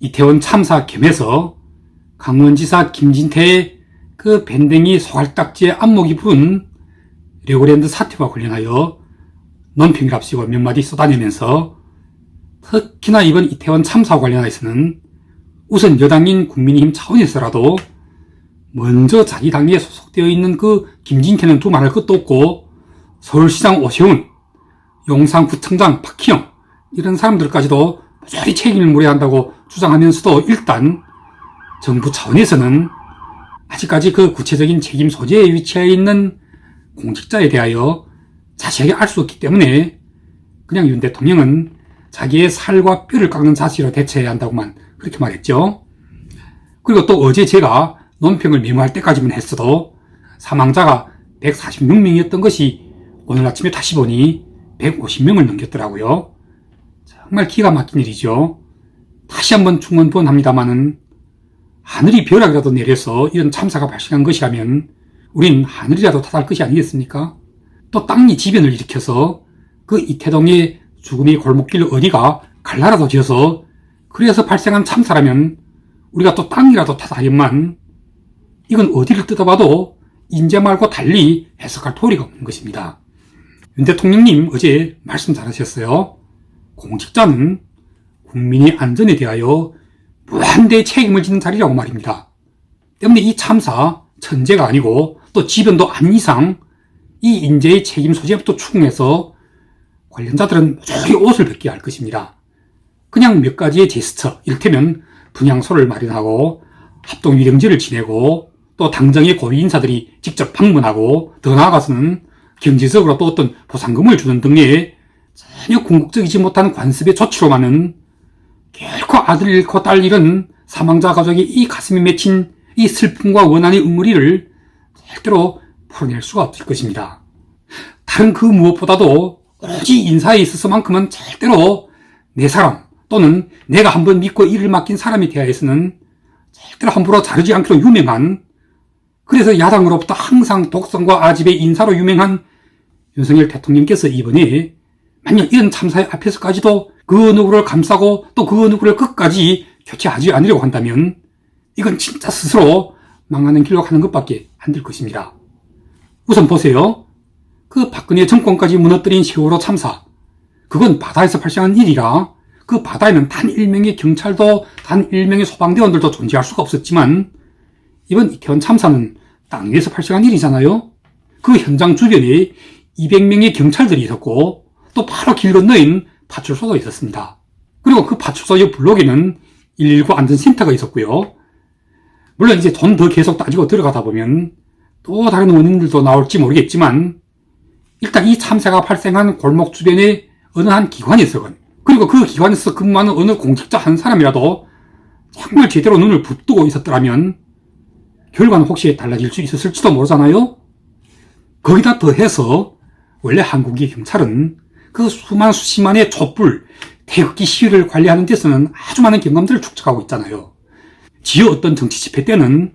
이태원 참사 겸해서 강원지사 김진태의 그 밴댕이 소갈딱지의 안목이 부른 레고랜드 사태와 관련하여 논평이랍시고 몇 마디 쏟아내면서 특히나 이번 이태원 참사와 관련해서는 우선 여당인 국민의힘 차원에서라도 먼저 자기 당에 소속되어 있는 그 김진태는 두말할 것도 없고 서울시장 오세훈, 용산구청장 박희영 이런 사람들까지도 모조리 책임을 물어야 한다고 주장하면서도 일단 정부 차원에서는 아직까지 그 구체적인 책임 소재에 위치해 있는 공직자에 대하여 자세하게 알 수 없기 때문에 그냥 윤 대통령은 자기의 살과 뼈를 깎는 자세로 대처해야 한다고만 그렇게 말했죠. 그리고 또 어제 제가 논평을 메모할 때까지만 했어도 사망자가 146명이었던 것이 오늘 아침에 다시 보니 150명을 넘겼더라고요. 정말 기가 막힌 일이죠. 다시 한번 충원합니다마는 하늘이 벼락이라도 내려서 이런 참사가 발생한 것이라면 우린 하늘이라도 탓할 것이 아니겠습니까? 또 땅이 지변을 일으켜서 그 이태동의 죽음의 골목길 어디가 갈라라도 지어서 그래서 발생한 참사라면 우리가 또 땅이라도 탓하련만 이건 어디를 뜯어봐도 인재 말고 달리 해석할 도리가 없는 것입니다. 윤 대통령님 어제 말씀 잘하셨어요. 공직자는 국민의 안전에 대하여 무한대의 책임을 지는 자리라고 말입니다. 때문에 이 참사 천재가 아니고 또 지변도 아닌 이상 이 인재의 책임 소재부터 추궁해서 관련자들은 모조리 옷을 벗게 할 것입니다. 그냥 몇 가지의 제스처, 이를테면 분향소를 마련하고 합동위령제를 지내고 또 당정의 고위 인사들이 직접 방문하고 더 나아가서는 경제적으로 또 어떤 보상금을 주는 등의 전혀 궁극적이지 못한 관습의 조치로만은 결코 아들 잃고 딸 잃은 사망자 가족의 이 가슴에 맺힌 이 슬픔과 원한의 응어리를 절대로 풀어낼 수가 없을 것입니다. 다른 그 무엇보다도 오로지 인사에 있어서만큼은 절대로 내 사람 또는 내가 한번 믿고 일을 맡긴 사람에 대하여서는 절대로 함부로 자르지 않기로 유명한, 그래서 야당으로부터 항상 독선과 아집의 인사로 유명한 윤석열 대통령께서 이번에 만약 이런 참사의 앞에서까지도 그 누구를 감싸고 또 그 누구를 끝까지 교체하지 않으려고 한다면 이건 진짜 스스로 망하는 길로 가는 것밖에 안 될 것입니다. 우선 보세요. 그 박근혜 정권까지 무너뜨린 세월호 참사, 그건 바다에서 발생한 일이라 그 바다에는 단 1명의 경찰도 단 1명의 소방대원들도 존재할 수가 없었지만 이번 이태원 참사는 땅 위에서 발생한 일이잖아요. 그 현장 주변에 200명의 경찰들이 있었고 또 바로 길 건너인 파출소도 있었습니다. 그리고 그 파출소 옆 블록에는 119 안전센터가 있었고요. 물론 이제 좀 더 계속 따지고 들어가다 보면 또 다른 원인들도 나올지 모르겠지만 일단 이 참사가 발생한 골목 주변의 어느 한 기관에서건 그리고 그 기관에서 근무하는 어느 공직자 한 사람이라도 정말 제대로 눈을 붙들고 있었더라면 결과는 혹시 달라질 수 있었을지도 모르잖아요. 거기다 더해서 원래 한국의 경찰은 그 수만 수십만의 촛불, 태극기 시위를 관리하는 데서는 아주 많은 경험들을 축적하고 있잖아요. 지어 어떤 정치 집회 때는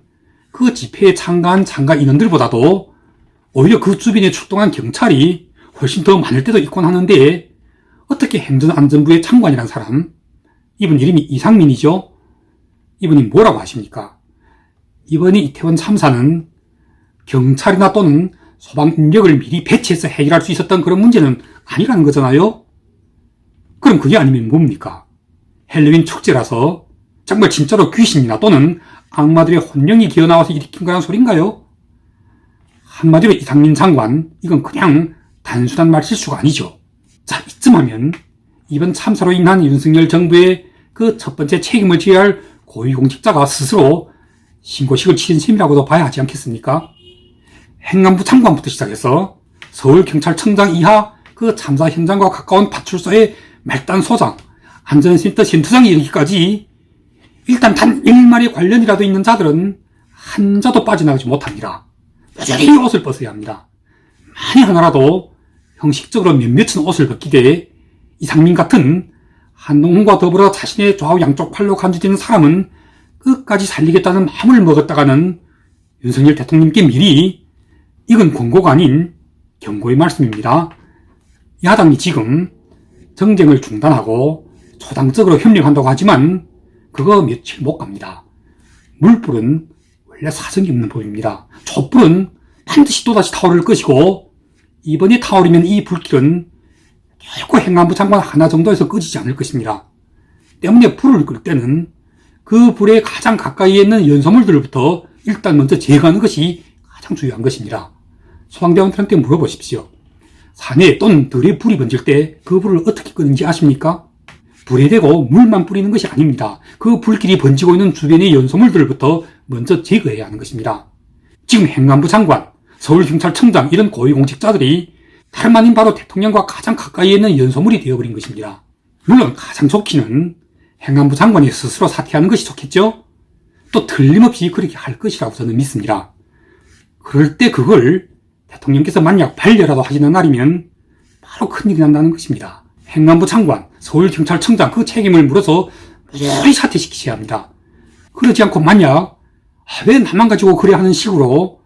그 집회에 참가한 참가 인원들보다도 오히려 그 주변에 출동한 경찰이 훨씬 더 많을 때도 있곤 하는데 어떻게 행정안전부의 장관이란 사람, 이분 이름이 이상민이죠. 이분이 뭐라고 하십니까? 이번에 이태원 참사는 경찰이나 또는 소방 인력을 미리 배치해서 해결할 수 있었던 그런 문제는 아니라는 거잖아요. 그럼 그게 아니면 뭡니까? 헬로윈 축제라서 정말 진짜로 귀신이나 또는 악마들의 혼령이 기어나와서 일으킨 거란 소린가요? 한마디로 이상민 장관, 이건 그냥 단순한 말실수가 아니죠. 자, 이쯤 하면 이번 참사로 인한 윤석열 정부의 그 첫 번째 책임을 져야 할 고위공직자가 스스로 신고식을 치른 셈이라고도 봐야 하지 않겠습니까? 행안부 장관부터 시작해서 서울경찰청장 이하 그 참사 현장과 가까운 파출소의 말단 소장, 안전센터 센터장에 이르기까지 일단 단 1마리 관련이라도 있는 자들은 한 자도 빠져나가지 못합니다. 여전히 옷을 벗어야 합니다. 만에 하나라도 형식적으로 몇몇은 옷을 벗기되 이상민 같은 한동훈과 더불어 자신의 좌우 양쪽 팔로 간주되는 사람은 끝까지 살리겠다는 마음을 먹었다가는 윤석열 대통령께 미리, 이건 권고가 아닌 경고의 말씀입니다. 야당이 지금 정쟁을 중단하고 초당적으로 협력한다고 하지만 그거 며칠 못 갑니다. 물불은 원래 사정이 없는 법입니다. 촛불은 반드시 또다시 타오를 것이고, 이번에 타오르면 이 불길은 결코 행안부 장관 하나 정도에서 꺼지지 않을 것입니다. 때문에 불을 끌 때는 그 불에 가장 가까이에 있는 연소물들부터 일단 먼저 제거하는 것이 가장 중요한 것입니다. 소방대원들한테 물어보십시오. 산에 또는 들에 불이 번질 때 그 불을 어떻게 끄는지 아십니까? 불에 대고 물만 뿌리는 것이 아닙니다. 그 불길이 번지고 있는 주변의 연소물들부터 먼저 제거해야 하는 것입니다. 지금 행안부 장관, 서울경찰청장 이런 고위공직자들이 다름 아닌 바로 대통령과 가장 가까이에 있는 연소물이 되어버린 것입니다. 물론 가장 좋기는 행안부 장관이 스스로 사퇴하는 것이 좋겠죠? 또 틀림없이 그렇게 할 것이라고 저는 믿습니다. 그럴 때 그걸 대통령께서 만약 반려라도 하시는 날이면 바로 큰일이 난다는 것입니다. 행안부 장관, 서울경찰청장 그 책임을 물어서 무조건 사퇴시키셔야 합니다. 그러지 않고 만약 왜 나만 가지고 그래 하는 식으로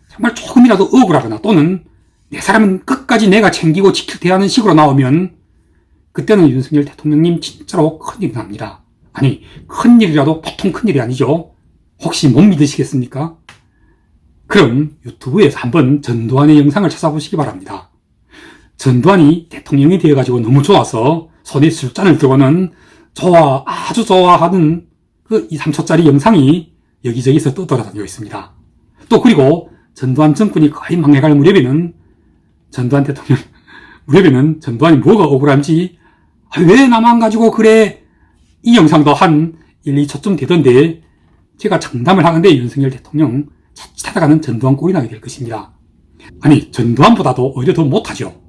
정말 조금이라도 억울하거나 또는 내 사람은 끝까지 내가 챙기고 지킬 테 하는 식으로 나오면 그때는 윤석열 대통령님 진짜로 큰일이 납니다. 아니, 큰일이라도 보통 큰일이 아니죠. 혹시 못 믿으시겠습니까? 그럼 유튜브에서 한번 전두환의 영상을 찾아보시기 바랍니다. 전두환이 대통령이 되어가지고 너무 좋아서 손에 술잔을 들고는 아주 좋아하는 그 2, 3초짜리 영상이 여기저기서 떠돌아다니고 있습니다. 또 그리고 전두환 정권이 거의 망해갈 무렵에는 전두환이 뭐가 억울한지 왜 나만 가지고 그래 이 영상도 한 1, 2초쯤 되던데 제가 장담을 하는데 윤석열 대통령 자칫하다가는 전두환 꼴이 나게 될 것입니다. 아니, 전두환보다도 오히려 더 못하죠.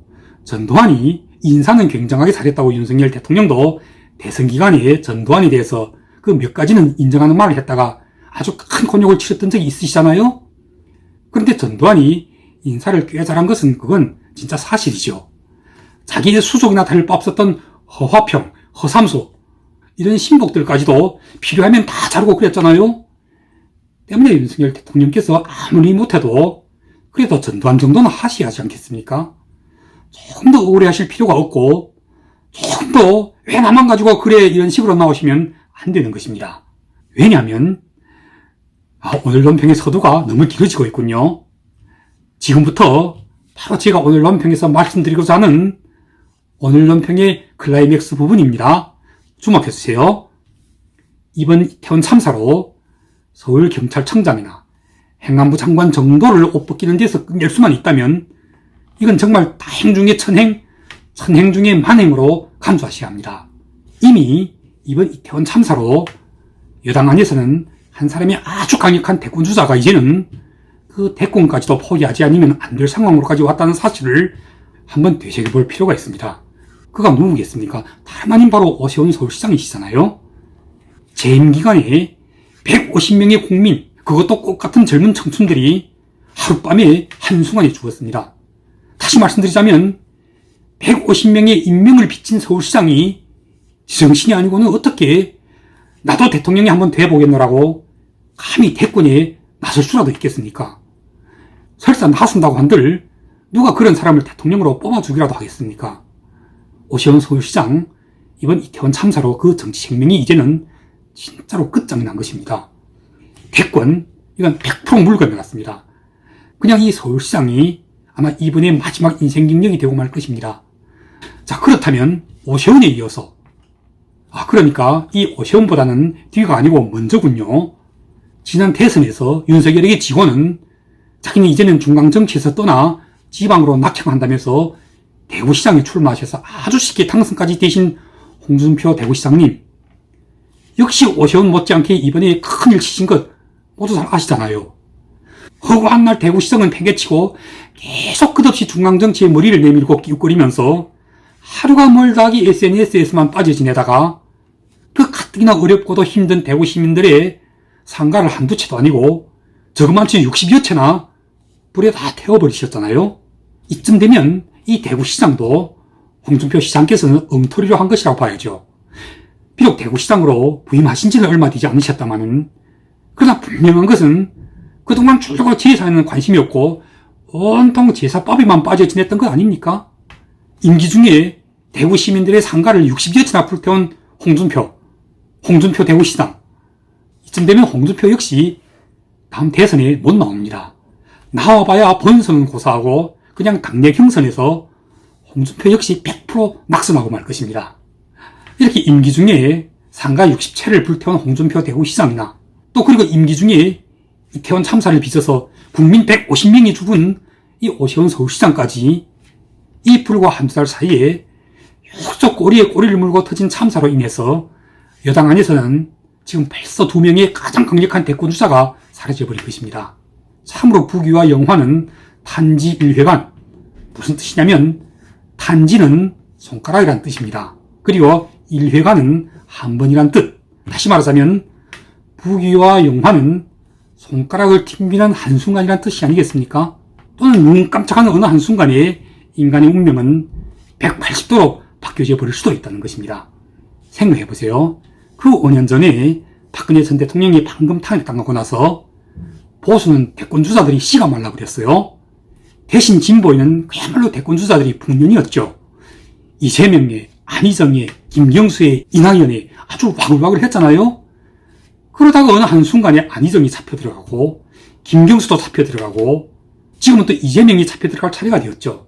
전두환이 인사는 굉장하게 잘했다고 윤석열 대통령도 대선 기간에 전두환에 대해서 그 몇 가지는 인정하는 말을 했다가 아주 큰 곤욕을 치렀던 적이 있으시잖아요. 그런데 전두환이 인사를 꽤 잘한 것은 그건 진짜 사실이죠. 자기의 수족이나 다를 바 없었던 허화평, 허삼소 이런 신복들까지도 필요하면 다 자르고 그랬잖아요. 때문에 윤석열 대통령께서 아무리 못해도 그래도 전두환 정도는 하셔야 하지 않겠습니까? 조금 더 억울해 하실 필요가 없고 조금 더 왜 나만 가지고 그래 이런 식으로 나오시면 안 되는 것입니다. 왜냐하면 오늘 논평의 서두가 너무 길어지고 있군요. 지금부터 바로 제가 오늘 논평에서 말씀드리고자 하는 오늘 논평의 클라이맥스 부분입니다. 주목해주세요. 이번 이태원 참사로 서울경찰청장이나 행안부 장관 정도를 옷벗기는 데서 끝낼 수만 있다면 이건 정말 다행 중에 천행 중에 만행으로 간주하셔야 합니다. 이미 이번 이태원 참사로 여당 안에서는 한 사람의 아주 강력한 대권 주자가 이제는 그 대권까지도 포기하지 않으면 안 될 상황으로까지 왔다는 사실을 한번 되새겨볼 필요가 있습니다. 그가 누구겠습니까? 다름 아닌 바로 오세훈 서울시장이시잖아요. 재임 기간에 150명의 국민, 그것도 똑같은 젊은 청춘들이 하룻밤에 한순간에 죽었습니다. 다시 말씀드리자면 150명의 인명을 바친 서울시장이 지정신이 아니고는 어떻게 나도 대통령이 한번 돼보겠노라고 감히 대권에 나설 수라도 있겠습니까? 설사 나선다고 한들 누가 그런 사람을 대통령으로 뽑아주기라도 하겠습니까? 오세훈 서울시장 이번 이태원 참사로 그 정치 생명이 이제는 진짜로 끝장이 난 것입니다. 대권 이건 100% 물건이 났습니다. 그냥 이 서울시장이 아마 이번의 마지막 인생 경력이 되고 말 것입니다. 자, 그렇다면 오세훈에 이어서 그러니까 이 오세훈보다는 뒤가 아니고 먼저군요. 지난 대선에서 윤석열에게 지고는 자기는 이제는 중앙정치에서 떠나 지방으로 낙향한다면서 대구시장에 출마하셔서 아주 쉽게 당선까지 되신 홍준표 대구시장님, 역시 오세훈 못지않게 이번에 큰일 치신 것 모두 잘 아시잖아요. 허구한 날 대구시장은 팽개치고 계속 끝없이 중앙정치에 머리를 내밀고 끼웃거리면서 하루가 멀다하기 SNS에서만 빠져 지내다가 그 가뜩이나 어렵고도 힘든 대구 시민들의 상가를 한두 채도 아니고 저것만치 60여 채나 불에 다 태워버리셨잖아요. 이쯤 되면 이 대구시장도 홍준표 시장께서는 엉터리로 한 것이라고 봐야죠. 비록 대구시장으로 부임하신 지는 얼마 되지 않으셨다마는 그러나 분명한 것은 그동안 줄곧 제사에는 관심이 없고 온통 제사법에만 빠져 지냈던 것 아닙니까? 임기 중에 대구 시민들의 상가를 60여 채나 불태운 홍준표, 홍준표 대구시장. 이쯤 되면 홍준표 역시 다음 대선에 못 나옵니다. 나와봐야 본선은 고사하고 그냥 당내 경선에서 홍준표 역시 100% 낙선하고 말 것입니다. 이렇게 임기 중에 상가 60채를 불태운 홍준표 대구시장이나 또 그리고 임기 중에 이태원 참사를 빚어서 국민 150명이 죽은 이 오세훈 서울시장까지 이 불과 한두 달 사이에 계속 꼬리에 꼬리를 물고 터진 참사로 인해서 여당 안에서는 지금 벌써 2명의 가장 강력한 대권주자가 사라져버릴 것입니다. 참으로 부귀와 영화는 탄지 일회관. 무슨 뜻이냐면 탄지는 손가락이란 뜻입니다. 그리고 일회관은 한 번이란 뜻. 다시 말하자면 부귀와 영화는 손가락을 튕기는 한순간이란 뜻이 아니겠습니까? 또는 눈 깜짝하는 어느 한순간에 인간의 운명은 180도로 바뀌어져 버릴 수도 있다는 것입니다. 생각해보세요. 그 5년 전에 박근혜 전 대통령이 방금 탄핵당하고 나서 보수는 대권주자들이 씨가 말라버렸어요. 대신 진보에는 그야말로 대권주자들이 풍년이었죠. 이재명의, 안희정의, 김경수의, 이낙연의 아주 와글와글 했잖아요. 그러다가 어느 한순간에 안희정이 잡혀 들어가고 김경수도 잡혀 들어가고 지금은 또 이재명이 잡혀 들어갈 차례가 되었죠.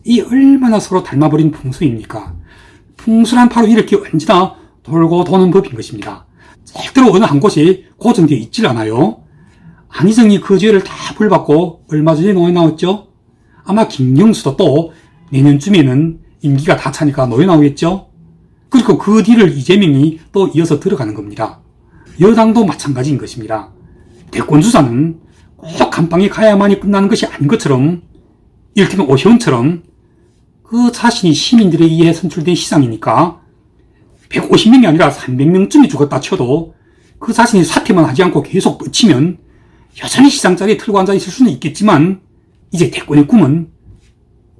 이 얼마나 서로 닮아버린 풍수입니까? 풍수란 바로 이렇게 언제나 돌고 도는 법인 것입니다. 절대로 어느 한 곳이 고정되어 있질 않아요. 안희정이 그 죄를 다 벌받고 얼마 전에 노예 나왔죠. 아마 김경수도 또 내년쯤에는 임기가 다 차니까 노예 나오겠죠. 그리고 그 뒤를 이재명이 또 이어서 들어가는 겁니다. 여당도 마찬가지인 것입니다. 대권주자는 꼭 한 방에 가야만이 끝나는 것이 아닌 것처럼 이를테면 오세훈처럼 그 자신이 시민들에 의해 선출된 시장이니까 150명이 아니라 300명쯤이 죽었다 쳐도 그 자신이 사퇴만 하지 않고 계속 뻗치면 여전히 시장 자리에 틀고 앉아 있을 수는 있겠지만 이제 대권의 꿈은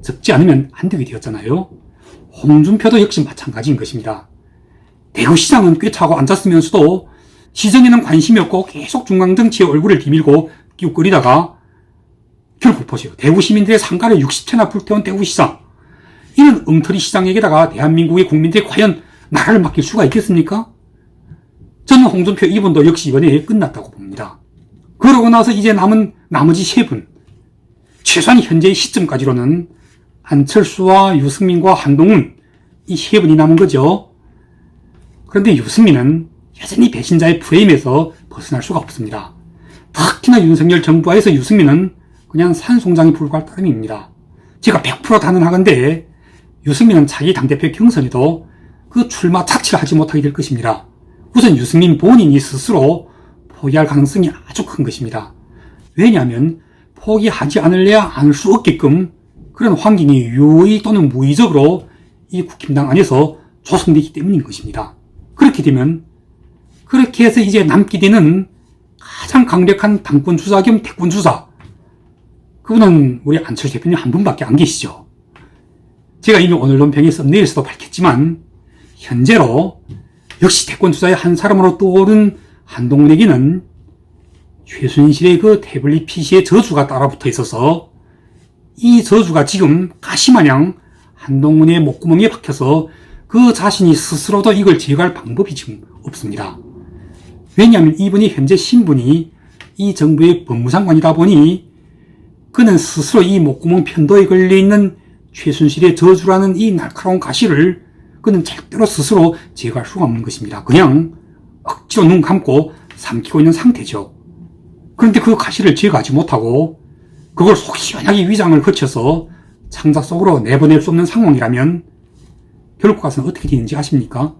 적지 않으면 안 되게 되었잖아요. 홍준표도 역시 마찬가지인 것입니다. 대구시장은 꿰차고 앉았으면서도 시정에는 관심이 없고 계속 중앙정치에 얼굴을 디밀고 끼웃거리다가 결국 보세요. 대구 시민들의 상가를 60채나 불태운 대구시장. 이런 엉터리 시장에게다가 대한민국의 국민들이 과연 나라를 맡길 수가 있겠습니까? 저는 홍준표 이분도 역시 이번에 끝났다고 봅니다. 그러고 나서 이제 남은 나머지 3분. 최소한 현재의 시점까지로는 안철수와 유승민과 한동훈 이 3분이 남은 거죠. 그런데 유승민은 여전히 배신자의 프레임에서 벗어날 수가 없습니다. 특히나 윤석열 정부하에서 유승민은 그냥 산송장에 불과할 따름입니다. 제가 100% 단언하건대 유승민은 자기 당대표 경선에도 그 출마 자체를 하지 못하게 될 것입니다. 우선 유승민 본인이 스스로 포기할 가능성이 아주 큰 것입니다. 왜냐하면 포기하지 않을래야 않을 수 없게끔 그런 환경이 유의 또는 무의적으로 이 국힘당 안에서 조성되기 때문인 것입니다. 그렇게 되면 그렇게 해서 이제 남게 되는 가장 강력한 당권주자 겸 대권주자, 그분은 우리 안철수 대표님 한 분밖에 안 계시죠. 제가 이미 오늘 논평의 썸네일에서도 밝혔지만 현재로 역시 대권주자의 한 사람으로 떠오른 한동훈에게는 최순실의 그 태블릿 PC의 저주가 따라붙어 있어서 이 저주가 지금 가시마냥 한동훈의 목구멍에 박혀서 그 자신이 스스로도 이걸 제거할 방법이 지금 없습니다. 왜냐하면 이분이 현재 신분이 이 정부의 법무장관이다 보니 그는 스스로 이 목구멍 편도에 걸려있는 최순실의 저주라는 이 날카로운 가시를 그는 절대로 스스로 제거할 수가 없는 것입니다. 그냥 억지로 눈 감고 삼키고 있는 상태죠. 그런데 그 가시를 제거하지 못하고 그걸 속 시원하게 위장을 거쳐서 창자 속으로 내보낼 수 없는 상황이라면 결국 가서는 어떻게 되는지 아십니까?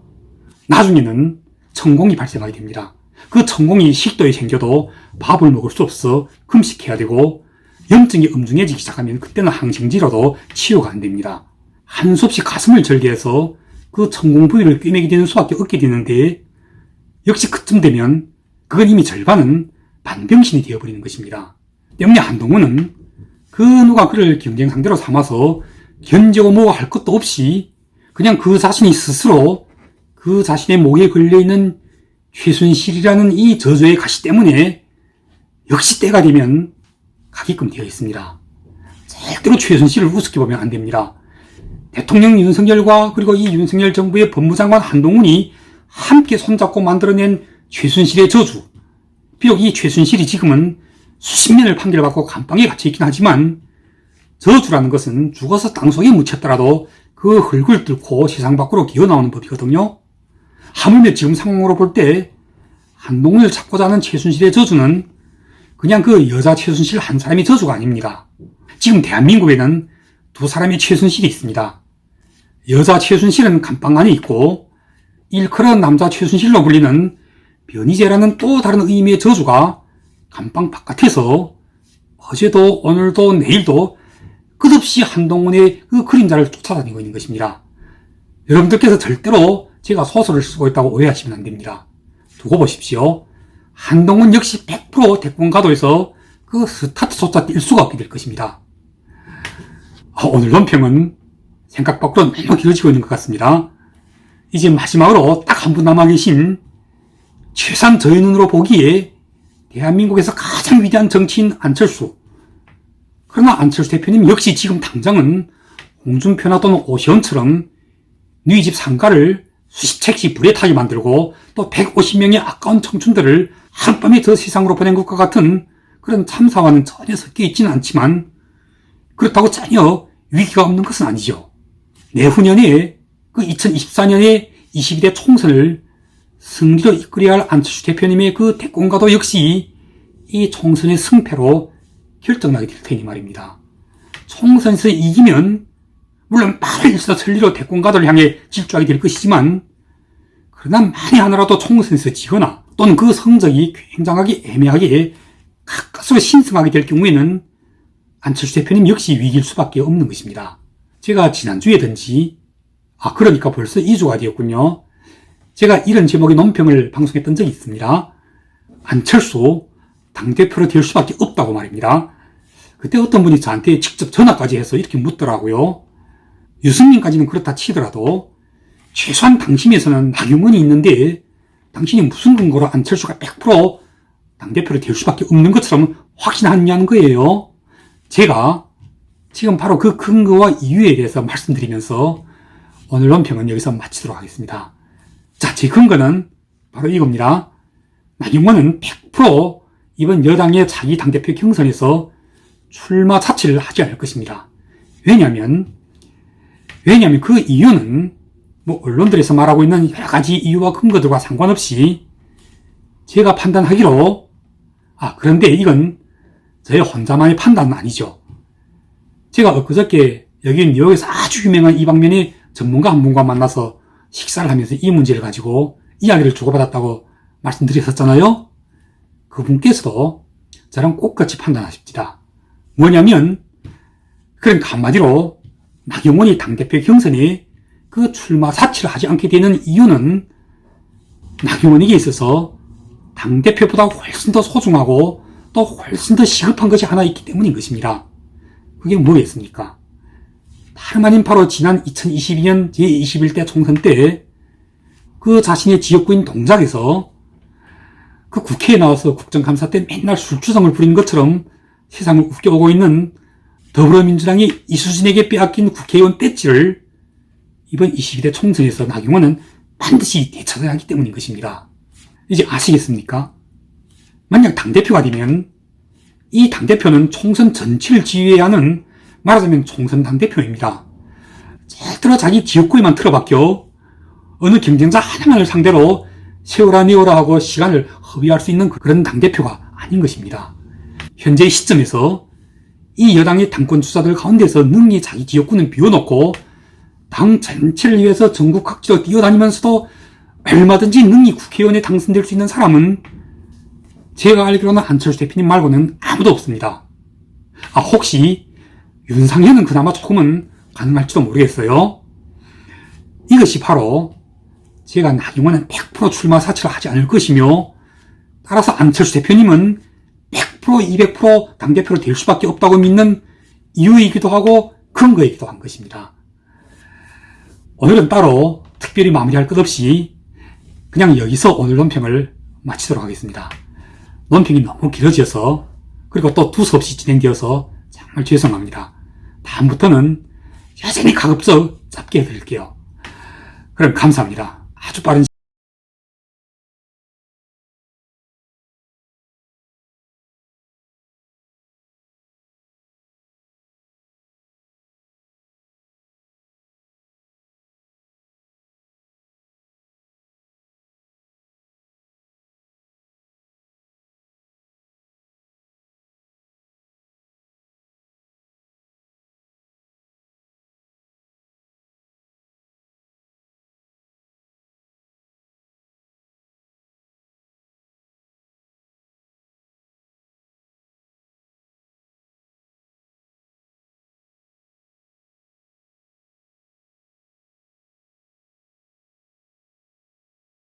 나중에는 천공이 발생하게 됩니다. 그 천공이 식도에 생겨도 밥을 먹을 수 없어 금식해야 되고 염증이 엄중해지기 시작하면 그때는 항생제로도 치료가 안 됩니다. 한수 없이 가슴을 절개해서 그 천공 부위를 꿰매게 되는 수밖에 없게 되는데 역시 그쯤 되면 그건 이미 절반은 만병신이 되어버리는 것입니다. 때문에 한동훈은 그 누가 그를 경쟁 상대로 삼아서 견제고 뭐고 할 것도 없이 그냥 그 자신이 스스로 그 자신의 목에 걸려있는 최순실이라는 이 저주의 가시 때문에 역시 때가 되면 가게끔 되어 있습니다. 절대로 최순실을 우습게 보면 안 됩니다. 대통령 윤석열과 그리고 이 윤석열 정부의 법무장관 한동훈이 함께 손잡고 만들어낸 최순실의 저주. 비록 이 최순실이 지금은 수십 년을 판결받고 감방에 갇혀있긴 하지만 저주라는 것은 죽어서 땅속에 묻혔더라도 그 흙을 뚫고 세상 밖으로 기어나오는 법이거든요. 하물며 지금 상황으로 볼 때 한동훈을 찾고자 하는 최순실의 저주는 그냥 그 여자 최순실 한 사람의 저주가 아닙니다. 지금 대한민국에는 두 사람의 최순실이 있습니다. 여자 최순실은 감방 안에 있고 일컬은 남자 최순실로 불리는 변희재라는 또 다른 의미의 저주가 감방 바깥에서 어제도 오늘도 내일도 끝없이 한동훈의 그 그림자를 쫓아다니고 있는 것입니다. 여러분들께서 절대로 제가 소설을 쓰고 있다고 오해하시면 안 됩니다. 두고 보십시오. 한동훈 역시 100% 대권가도에서 그 스타트조차 뛸 수가 없게 될 것입니다. 오늘 논평은 생각 밖으로 너무 길어지고 있는 것 같습니다. 이제 마지막으로 딱 한 분 남아 계신 최소한 저희 눈으로 보기에 대한민국에서 가장 위대한 정치인 안철수. 그러나 안철수 대표님 역시 지금 당장은 홍준표나 또는 오시원처럼 너희 집 상가를 수십 채씩 불에 타게 만들고 또 150명의 아까운 청춘들을 하룻밤에 저 세상으로 보낸 것과 같은 그런 참사와는 전혀 섞여 있지는 않지만 그렇다고 전혀 위기가 없는 것은 아니죠. 내후년에 그 2024년에 22대 총선을 승리로 이끌어야 할 안철수 대표님의 그 대권가도 역시 이 총선의 승패로 결정나게 될 테니 말입니다. 총선에서 이기면 물론 빠른 일사천리로 대권가도를 향해 질주하게 될 것이지만 그러나 만에 하나라도 총선에서 지거나 또는 그 성적이 굉장하게 애매하게 가까스로 신승하게 될 경우에는 안철수 대표님 역시 위기일 수밖에 없는 것입니다. 제가 지난주에든지 그러니까 벌써 2주가 되었군요. 제가 이런 제목의 논평을 방송했던 적이 있습니다. 안철수 당대표로 될 수밖에 없다고 말입니다. 그때 어떤 분이 저한테 직접 전화까지 해서 이렇게 묻더라고요. 유승민까지는 그렇다 치더라도 최소한 당심에서는 나경원이 있는데 당신이 무슨 근거로 안철수가 100% 당대표로 될 수밖에 없는 것처럼 확신하느냐는 거예요. 제가 지금 바로 그 근거와 이유에 대해서 말씀드리면서 오늘 논평은 여기서 마치도록 하겠습니다. 자, 제 근거는 바로 이겁니다. 나경원은 100% 이번 여당의 자기 당대표 경선에서 출마 자체를 하지 않을 것입니다. 왜냐하면 그 이유는 언론들에서 말하고 있는 여러 가지 이유와 근거들과 상관없이 제가 판단하기로 그런데 이건 저의 혼자만의 판단은 아니죠. 제가 엊그저께 여기 뉴욕에서 아주 유명한 이 방면의 전문가 한 분과 만나서 식사를 하면서 이 문제를 가지고 이야기를 주고받았다고 말씀드렸었잖아요. 그분께서도 저랑 똑같이 판단하십니다. 뭐냐면 그러니까 한마디로 나경원이 당대표 경선에 그 출마 자체를 하지 않게 되는 이유는 나경원에게 있어서 당대표보다 훨씬 더 소중하고 또 훨씬 더 시급한 것이 하나 있기 때문인 것입니다. 그게 뭐겠습니까? 다름 아닌 바로 지난 2022년 제21대 총선 때 그 자신의 지역구인 동작에서 그 국회에 나와서 국정감사 때 맨날 술주정을 부린 것처럼 세상을 웃겨오고 있는 더불어민주당이 이수진에게 빼앗긴 국회의원 배지를 이번 22대 총선에서 나경원은 반드시 되찾아야 하기 때문인 것입니다. 이제 아시겠습니까? 만약 당대표가 되면 이 당대표는 총선 전체를 지휘해야 하는 말하자면 총선 당대표입니다. 절대로 자기 지역구에만 틀어박혀 어느 경쟁자 하나만을 상대로 세워라 내워라 하고 시간을 허비할 수 있는 그런 당대표가 아닌 것입니다. 현재 시점에서 이 여당의 당권 주자들 가운데서 능히 자기 지역구는 비워놓고 당 전체를 위해서 전국 각지로 뛰어다니면서도 얼마든지 능히 국회의원에 당선될 수 있는 사람은 제가 알기로는 안철수 대표님 말고는 아무도 없습니다. 혹시 윤상현은 그나마 조금은 가능할지도 모르겠어요. 이것이 바로 제가 나경원은 100% 출마 사치를 하지 않을 것이며 따라서 안철수 대표님은 100% 200% 당대표로 될 수밖에 없다고 믿는 이유이기도 하고 근거이기도 한 것입니다. 오늘은 따로 특별히 마무리할 것 없이 그냥 여기서 오늘 논평을 마치도록 하겠습니다. 논평이 너무 길어져서 그리고 또 두서없이 진행되어서 정말 죄송합니다. 다음부터는 여전히 가급적 짧게 해드릴게요. 그럼 감사합니다. 아주 빠른 시간